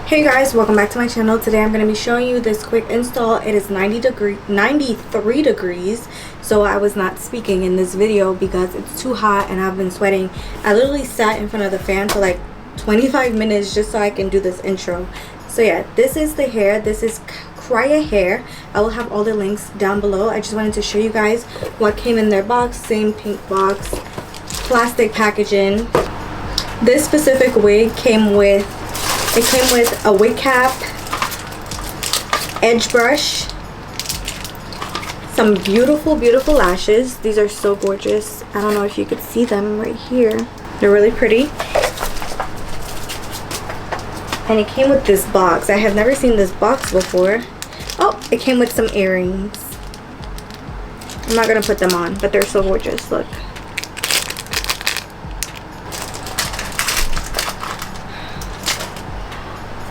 Hey guys, welcome back to my channel. Today I'm going to be showing you this quick install. It is 93 degrees, so I was not speaking in this video because it's too hot and I've been sweating. I literally sat in front of the fan for like 25 minutes just so I can do this intro. So yeah, this is the hair. This is Kriyya hair. I will have all the links down below. I just wanted to show you guys what came in their box. Same pink box, plastic packaging. This specific wig came with a wig cap, edge brush, some beautiful lashes. These are so gorgeous. I don't know if you could see them right here. They're really pretty. And it came with this box. I have never seen this box before. Oh, it came with some earrings. I'm not gonna put them on, but they're so gorgeous. Look.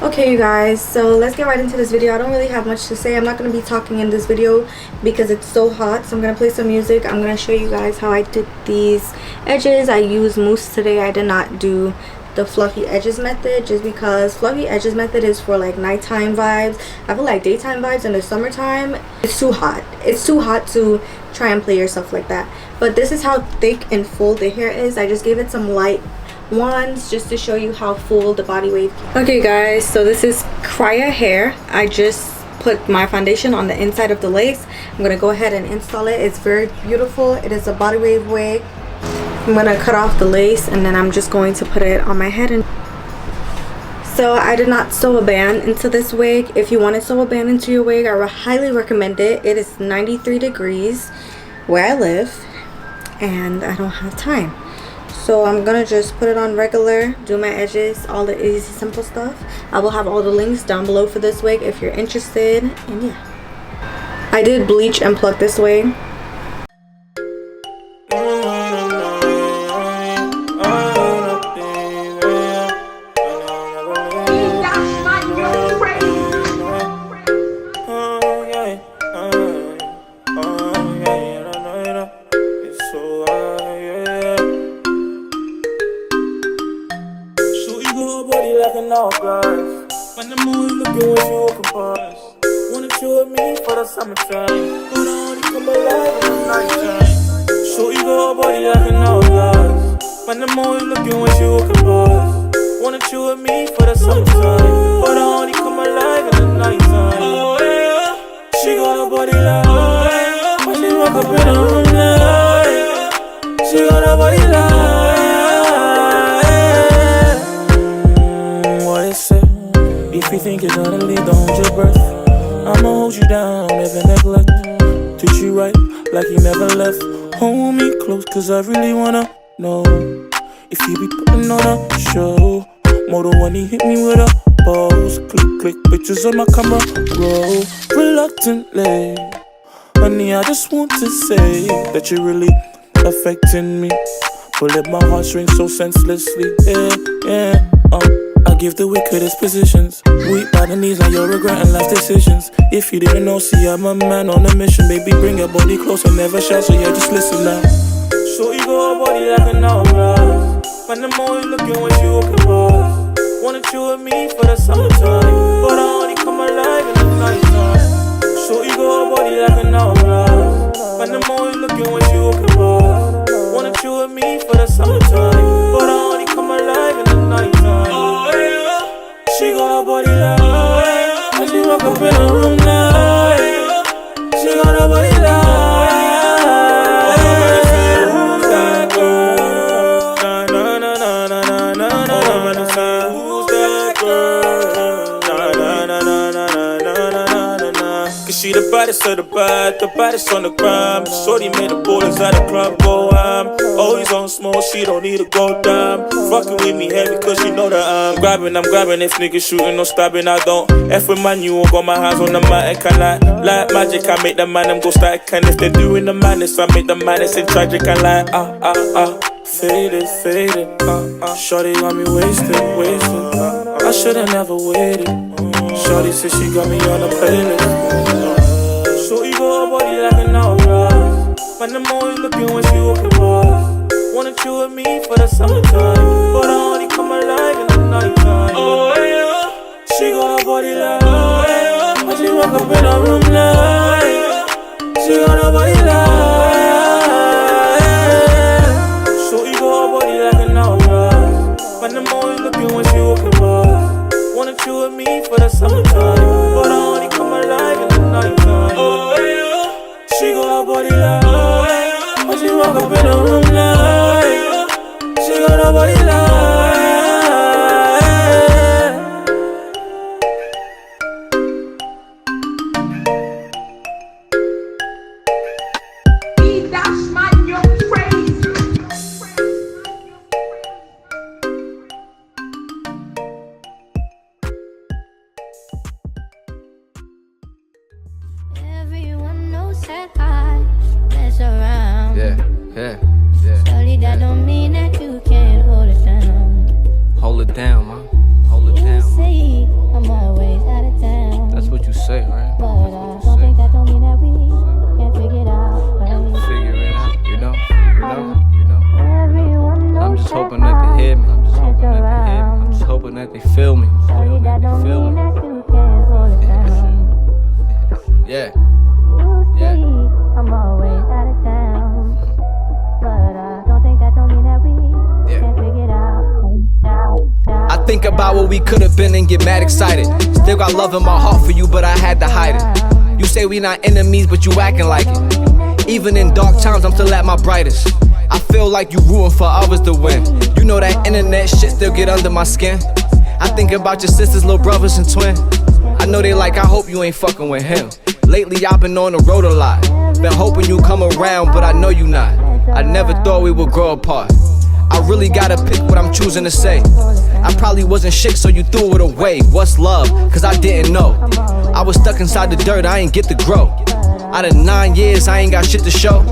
Okay you guys, so let's get right into this video. I don't really have much to say. I'm not going to be talking in this video because it's so hot, so I'm going to play some music. I'm going to show you guys how I did these edges. I used mousse today. I did not do the fluffy edges method just because fluffy edges method is for like nighttime vibes. I feel like daytime vibes in the summertime, it's too hot. It's too hot to try and play yourself like that. But this is how thick and full the hair is. I just gave it some light ones just to show you how full the body wave. Okay guys, so this is Kriyya hair. I just put my foundation on the inside of the legs. I'm gonna go ahead and install it. It's very beautiful. It is a body wave wig. I'm gonna cut off the lace and then I'm just going to put it on my head. And so I did not sew a band into this wig. If you want to sew a band into your wig, I would highly recommend it. It is 93 degrees where I live and I don't have time. So I'm gonna just put it on regular, do my edges, all the easy simple stuff. I will have all the links down below for this wig if you're interested. And yeah, I did bleach and pluck this wig. When the moon looking with you compose, wanna chill with me for the summertime, but only come alive in the nighttime. Show you go body like an hourglass. When the moon looking with you compose, wanna chill with me for the summertime, but only come alive in the nighttime. Oh yeah, she got a body like oh yeah. When she walk up in the room like she got a body like. If you think you're gonna leave, don't hold your breath. I'ma hold you down, never neglect. Treat you right, like you never left. Hold me close, cause I really wanna know if you be putting on a show. More than when he hit me with a pose. Click, pictures on my camera roll. Reluctantly, honey, I just want to say that you're really affecting me. Pulling my heartstrings so senselessly, yeah. I give the wickedest positions. Weak by the knees, now you're regretting life decisions. If you didn't know, see I'm a man on a mission. Baby, bring your body closer, never shout, so yeah, just listen now. So you go a body like an hourglass. When the more you looking what you compose, wanna chill with me for the summertime, but I only come alive in the nighttime. So you go a body like an hourglass. When the more you looking what you compose, wanna chill with me for the summertime, but I only come alive in the nighttime. She got a body like oh yeah. When she walk up in the room now yeah. She got a body like who's that girl? Na na na na na na na. Who's that girl? Na na na na na na na na. Cause she the baddest of the bad, the baddest on the gram. Shorty made the ballers at the club go always on small, she don't need to go down. Fucking with me heavy cause she know that I'm grabbing. If niggas shooting or stabbing, I don't F with man, you won't got my hands on the mic. I like magic, I make the man them go static. And if they're doing the madness, I make the madness in tragic. I like faded, shorty got me wasted. I should've never waited. Shorty said she got me on the playlist. Shorty got a body like an hourglass. Man, I'm always looking when she walking past. Wanna chill with me for the summertime, but I only come alive in the nighttime. Oh yeah, she got a body like oh yeah. When she walk up in her room like she got a body like shorty got a body like an hourglass. Man, I'm always looking when she walking past. Wanna chill with me for the summertime, but I only come alive in the nighttime. Oh yeah, she got a body like oh yeah. When she walk up in her room like she got a body like everyone knows that I mess around. Yeah. Surely that don't mean that you can't hold it down. Hold it down, man. Hold it You down. say I'm always out of town. That's what you say, right? But I don't think that don't mean that we can't figure it out. Right? Figure it out, you know. Everyone knows I'm just that hoping that they hear me. I'm just I hoping mess that they hear me. around. I'm just hoping that they feel me. Surely that don't mean that you can't hold it down. Yeah. You say I'm always out of town. But I don't think that don't mean that we can't figure it out. I think about what we could have been and get mad excited. Still got love in my heart for you, but I had to hide it. You say we not enemies, but you acting like it. Even in dark times, I'm still at my brightest. I feel like you rooting for others to win. You know that internet shit still get under my skin. I think about your sisters, little brothers and twin. I know they like, I hope you ain't fucking with him. Lately I've been on the road a lot. Been hoping you come around, but I know you not. I never thought we would grow apart. I really gotta pick what I'm choosing to say. I probably wasn't shit, so you threw it away. What's love? Cause I didn't know. I was stuck inside the dirt, I ain't get to grow. Out of 9 years, I ain't got shit to show.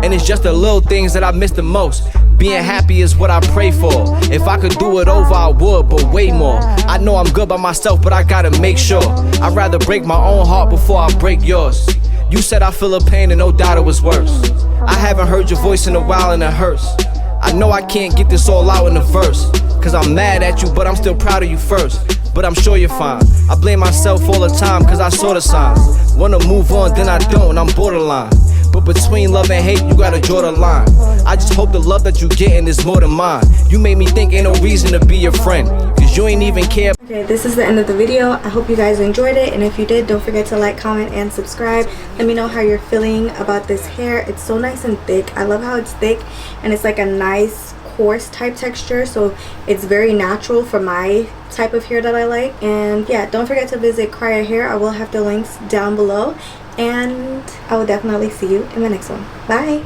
And it's just the little things that I miss the most. Being happy is what I pray for. If I could do it over, I would, but way more. I know I'm good by myself, but I gotta make sure. I'd rather break my own heart before I break yours. You said I feel a pain and no doubt it was worse. I haven't heard your voice in a while and it hurts. I know I can't get this all out in a verse. Cause I'm mad at you, but I'm still proud of you first. But I'm sure you're fine. I blame myself all the time cause I saw the signs. Wanna move on, then I don't, I'm borderline. But between love and hate, you gotta draw the line. I just hope the love that you getting is more than mine. You made me think ain't no reason to be your friend, cause you ain't even care. Okay, this is the end of the video. I hope you guys enjoyed it, and if you did, don't forget to like, comment, and subscribe. Let me know how you're feeling about this hair. It's so nice and thick. I love how it's thick and it's like a nice coarse type texture, so it's very natural for my type of hair that I like. And yeah, don't forget to visit Kriyya hair. I will have the links down below, and I will definitely see you in the next one. Bye.